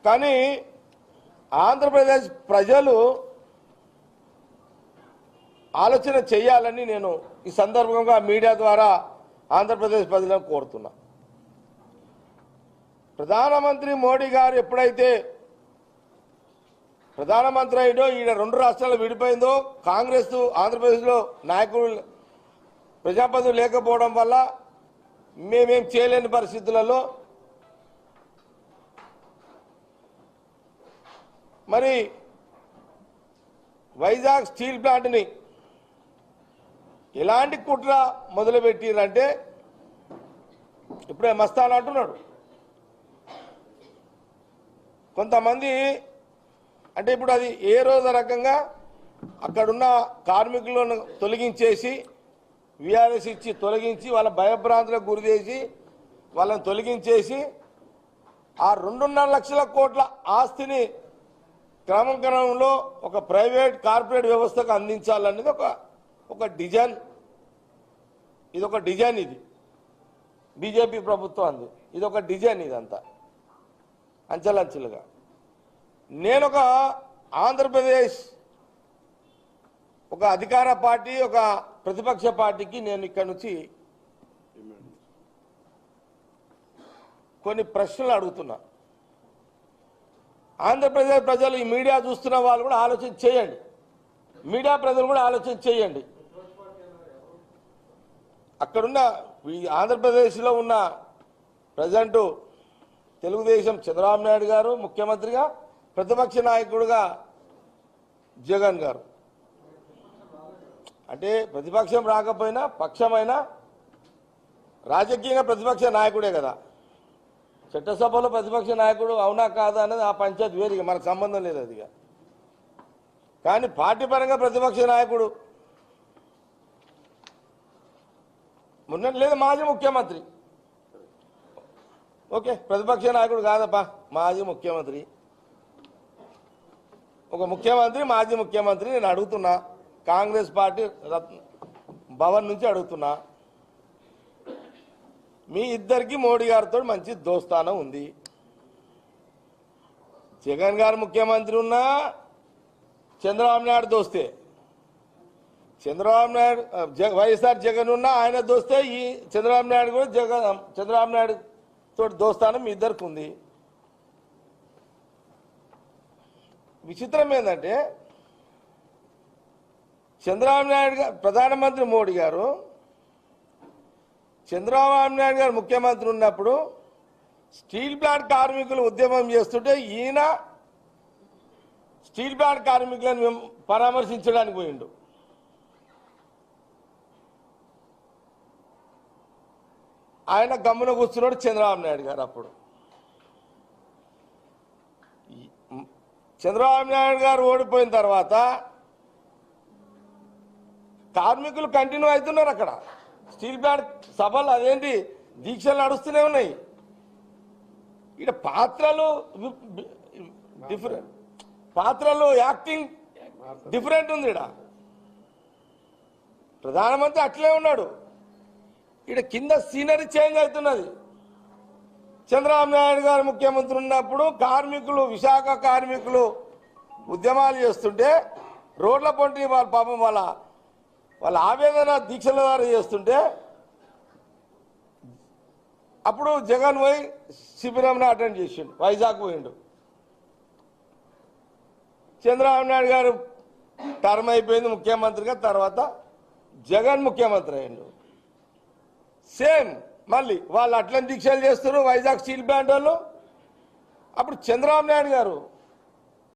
కానీ ఆంధ్రప్రదేశ్ ప్రజలు ఆలోచన చేయాలని నేను ఈ సందర్భంగా మీడియా ద్వారా ఆంధ్రప్రదేశ్ ప్రజలను కోరుతున్నా. ప్రధానమంత్రి మోడీ గారు ఎప్పుడైతే ప్రధానమంత్రి అయ్యో ఈయన రెండు రాష్ట్రాలు విడిపోయిందో, కాంగ్రెస్ ఆంధ్రప్రదేశ్లో నాయకులు ప్రజాప్రతినిధులు లేకపోవడం వల్ల మేమేం చేయలేని పరిస్థితులలో మరి వైజాగ్ స్టీల్ ప్లాంట్ని ఎలాంటి కుట్ర మొదలుపెట్టిరంటే ఇప్పుడే మస్తాన్ అంటున్నాడు. కొంతమంది అంటే ఇప్పుడు అది ఏ రోజు రకంగా అక్కడున్న కార్మికులను తొలగించేసి విఆర్ఎస్ ఇచ్చి తొలగించి వాళ్ళ భయభ్రాంతులకు గురి చేసి వాళ్ళని తొలగించేసి ఆ 2.5 లక్షల కోట్ల ఆస్తిని క్రమంలో ఒక ప్రైవేట్ కార్పొరేట్ వ్యవస్థకు అందించాలనేది ఒక డిజైన్. ఇది ఒక డిజైన్. ఇది బీజేపీ ప్రభుత్వం అంది. ఇది ఒక డిజైన్. ఇదంతా అంచెలంచెలుగా నేను ఒక ఆంధ్రప్రదేశ్ ఒక అధికార పార్టీ ఒక ప్రతిపక్ష పార్టీకి నేను ఇక్కడ నుంచి కొన్ని ప్రశ్నలు అడుగుతున్నా. ఆంధ్రప్రదేశ్ ప్రజలు ఈ మీడియా చూస్తున్న వాళ్ళు కూడా ఆలోచన చేయండి. మీడియా ప్రజలు కూడా ఆలోచన చేయండి. అక్కడున్న ఆంధ్రప్రదేశ్లో ఉన్న ప్రజెంట్ తెలుగుదేశం చంద్రబాబు నాయుడు గారు ముఖ్యమంత్రిగా, ప్రతిపక్ష నాయకుడుగా జగన్ గారు. అంటే ప్రతిపక్షం రాకపోయినా పక్షమైనా రాజకీయంగా ప్రతిపక్ష నాయకుడే కదా. చట్టసభలో ప్రతిపక్ష నాయకుడు అవునా కాదా అనేది ఆ పంచాయతీ వేరుగా, మనకు సంబంధం లేదు అదిగా. కానీ పార్టీ పరంగా ప్రతిపక్ష నాయకుడు మొన్న లేదు మాజీ ముఖ్యమంత్రి. ఓకే, ప్రతిపక్ష నాయకుడు కాదప్పా, మాజీ ముఖ్యమంత్రి. ఒక ముఖ్యమంత్రి మాజీ ముఖ్యమంత్రి నేను అడుగుతున్నా. కాంగ్రెస్ పార్టీ భవన్ నుంచి అడుగుతున్నా. మీ ఇద్దరికి మోడీ గారితో మంచి దోస్తానం ఉంది. జగన్ గారు ముఖ్యమంత్రి ఉన్నా చంద్రబాబు నాయుడు దోస్తే, చంద్రబాబు నాయుడు వైఎస్ఆర్ జగన్ ఉన్నా ఆయన దోస్తే, ఈ చంద్రబాబు నాయుడు కూడా చంద్రబాబు నాయుడు తోటి దోస్తానం మీ ఇద్దరికి ఉంది. విచిత్రం ఏంటంటే చంద్రబాబు నాయుడు గారు ప్రధానమంత్రి మోడీ గారు చంద్రబాబు నాయుడు గారు ముఖ్యమంత్రి ఉన్నప్పుడు స్టీల్ ప్లాంట్ కార్మికులు ఉద్యమం చేస్తుంటే ఈయన స్టీల్ ప్లాంట్ కార్మికులను పరామర్శించడానికి పోయిండు. ఆయన గమ్మున కూర్చున్నాడు చంద్రబాబు నాయుడు గారు. అప్పుడు చంద్రబాబు నాయుడు గారు ఓడిపోయిన తర్వాత కార్మికులు కంటిన్యూ అవుతున్నారు. అక్కడ స్టీల్ ప్లాంట్ సభలు అదేంటి దీక్షలు నడుస్తూనే ఉన్నాయి. ఇక్కడ పాత్రలు డిఫరెంట్, పాత్రలు యాక్టింగ్ డిఫరెంట్ ఉంది. ఇక్కడ ప్రధానమంత్రి అట్లే ఉన్నాడు. ఇక్కడ కింద సీనరీ చేంజ్ అవుతున్నది. చంద్రబాబు నాయుడు గారు ముఖ్యమంత్రి ఉన్నప్పుడు కార్మికులు, విశాఖ కార్మికులు ఉద్యమాలు చేస్తుంటే రోడ్ల పొంటి వాళ్ళ పాపం వాళ్ళ ఆవేదన దీక్షల ద్వారా చేస్తుంటే అప్పుడు జగన్ పోయి శిబిరంని అటెండ్ చేసిండు, వైజాగ్ పోయిండు. చంద్రబాబు నాయుడు గారు టర్మ్ అయిపోయింది ముఖ్యమంత్రిగా, తర్వాత జగన్ ముఖ్యమంత్రి అయ్యిండు. సేమ్ మళ్ళీ వాళ్ళు అట్లని దీక్షలు చేస్తారు వైజాగ్ స్టీల్ ప్లాంట్ వాళ్ళు. అప్పుడు చంద్రబాబు నాయుడు గారు